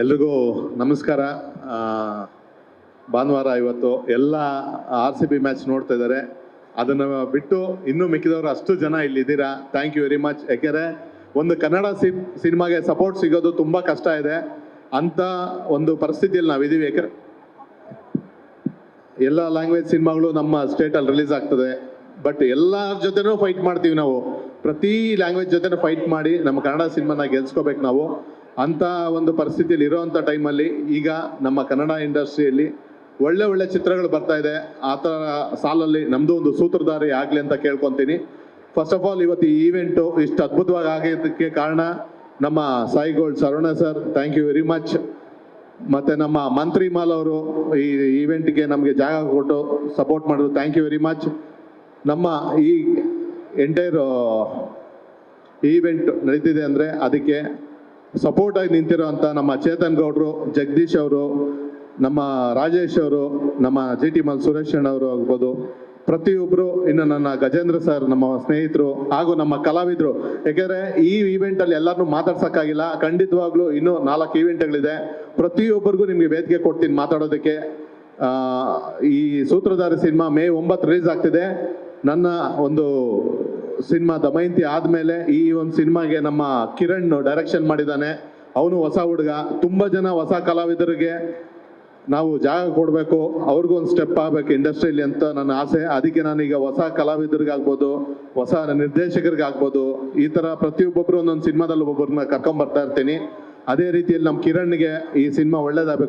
ಎಲ್ರಿಗೂ ನಮಸ್ಕಾರ. ಭಾನುವಾರ ಇವತ್ತು ಎಲ್ಲ RCB ಮ್ಯಾಚ್ ನೋಡ್ತಾ ಇದ್ದಾರೆ. ಅದನ್ನು ಬಿಟ್ಟು ಇನ್ನೂ ಮಿಕ್ಕಿದವರು ಅಷ್ಟು ಜನ ಇಲ್ಲಿದ್ದೀರಾ. Thank you very much. ಯಾಕೆಂದರೆ ಒಂದು ಕನ್ನಡ ಸಿನಿಮಾಗೆ ಸಪೋರ್ಟ್ ಸಿಗೋದು ತುಂಬ ಕಷ್ಟ ಇದೆ. ಅಂಥ ಒಂದು ಪರಿಸ್ಥಿತಿಯಲ್ಲಿ ನಾವಿದ್ದೀವಿ. ಯಾಕೆಂದರೆ ಎಲ್ಲ ಲ್ಯಾಂಗ್ವೇಜ್ ಸಿನಿಮಾಗಳು ನಮ್ಮ ಸ್ಟೇಟಲ್ಲಿ ರಿಲೀಸ್ ಆಗ್ತದೆ. ಬಟ್ ಎಲ್ಲರ ಜೊತೆನೂ ಫೈಟ್ ಮಾಡ್ತೀವಿ ನಾವು. ಪ್ರತಿ ಲ್ಯಾಂಗ್ವೇಜ್ ಜೊತೆನೂ ಫೈಟ್ ಮಾಡಿ ನಮ್ಮ ಕನ್ನಡ ಸಿನಿಮಾನ ಗೆಲ್ಸ್ಕೋಬೇಕು ನಾವು. ಅಂಥ ಒಂದು ಪರಿಸ್ಥಿತಿಯಲ್ಲಿ ಇರೋವಂಥ ಟೈಮಲ್ಲಿ ಈಗ ನಮ್ಮ ಕನ್ನಡ ಇಂಡಸ್ಟ್ರಿಯಲ್ಲಿ ಒಳ್ಳೆ ಚಿತ್ರಗಳು ಬರ್ತಾ ಇದೆ. ಆ ಥರ ಸಾಲಲ್ಲಿ ನಮ್ಮದು ಒಂದು ಸೂತ್ರಧಾರಿ ಆಗಲಿ ಅಂತ ಕೇಳ್ಕೊತೀನಿ. ಫಸ್ಟ್ ಆಫ್ ಆಲ್ ಇವತ್ತು ಈ ಈವೆಂಟು ಇಷ್ಟು ಅದ್ಭುತವಾಗಿ ಆಗಿದ್ದಕ್ಕೆ ಕಾರಣ ನಮ್ಮ Sai gold Saravana sir, thank you very much. ಮತ್ತು ನಮ್ಮ ಮಂತ್ರಿ ಮಾಲ್ ಅವರು ಈ ಈವೆಂಟ್ಗೆ ನಮಗೆ ಜಾಗ ಕೊಟ್ಟು ಸಪೋರ್ಟ್ ಮಾಡಿದ್ರು, ಥ್ಯಾಂಕ್ ಯು ವೆರಿ ಮಚ್. ನಮ್ಮ ಈ ಎಂಟೈರ್ ಈವೆಂಟ್ ನಡೀತಿದೆ ಅಂದರೆ ಅದಕ್ಕೆ ಸಪೋರ್ಟ್ ಆಗಿ ನಿಂತಿರೋ ಅಂಥ ನಮ್ಮ ಚೇತನ್ ಗೌಡ್ರು, ಜಗದೀಶ್ ಅವರು, ನಮ್ಮ ರಾಜೇಶ್ ಅವರು, ನಮ್ಮ GT ಮಲ್ ಸುರೇಶ್ ಅವರು ಆಗ್ಬೋದು, ಪ್ರತಿಯೊಬ್ಬರು, ಇನ್ನು ನನ್ನ ಗಜೇಂದ್ರ ಸರ್, ನಮ್ಮ ಸ್ನೇಹಿತರು ಹಾಗೂ ನಮ್ಮ ಕಲಾವಿದರು. ಯಾಕೆಂದರೆ ಈ ಈವೆಂಟಲ್ಲಿ ಎಲ್ಲರನ್ನೂ ಮಾತಾಡ್ಸೋಕ್ಕಾಗಿಲ್ಲ. ಖಂಡಿತವಾಗ್ಲೂ ಇನ್ನೂ 4 ಈವೆಂಟ್ಗಳಿದೆ. ಪ್ರತಿಯೊಬ್ಬರಿಗೂ ನಿಮಗೆ ವೇದಿಕೆ ಕೊಡ್ತೀನಿ ಮಾತಾಡೋದಕ್ಕೆ. ಈ ಸೂತ್ರಧಾರಿ ಸಿನಿಮಾ May 9 ರಿಲೀಸ್ ಆಗ್ತಿದೆ. ನನ್ನ ಒಂದು ಸಿನಿಮಾ ದಮಯಂತಿ ಆದಮೇಲೆ ಈ ಒಂದು ಸಿನಿಮಾಗೆ ನಮ್ಮ ಕಿರಣ್ ಡೈರೆಕ್ಷನ್ ಮಾಡಿದ್ದಾನೆ. ಅವನು ಹೊಸ ಹುಡುಗ. ತುಂಬ ಜನ ಹೊಸ ಕಲಾವಿದರಿಗೆ ನಾವು ಜಾಗ ಕೊಡಬೇಕು, ಅವ್ರಿಗೂ ಒಂದು ಸ್ಟೆಪ್ ಆಗಬೇಕು ಇಂಡಸ್ಟ್ರಿಯಲ್ಲಿ ಅಂತ ನನ್ನ ಆಸೆ. ಅದಕ್ಕೆ ನಾನೀಗ ಹೊಸ ಕಲಾವಿದರಿಗಾಗ್ಬೋದು, ಹೊಸ ನಿರ್ದೇಶಕರಿಗಾಗ್ಬೋದು, ಈ ಥರ ಪ್ರತಿಯೊಬ್ಬೊಬ್ಬರು ಒಂದೊಂದು ಸಿನಿಮಾದಲ್ಲಿ ಒಬ್ಬೊಬ್ಬರನ್ನ ಕರ್ಕೊಂಬರ್ತಾ ಇರ್ತೀನಿ. ಅದೇ ರೀತಿಯಲ್ಲಿ ನಮ್ಮ ಕಿರಣ್ಗೆ ಈ ಸಿನಿಮಾ ಒಳ್ಳೇದಾಗಬೇಕು.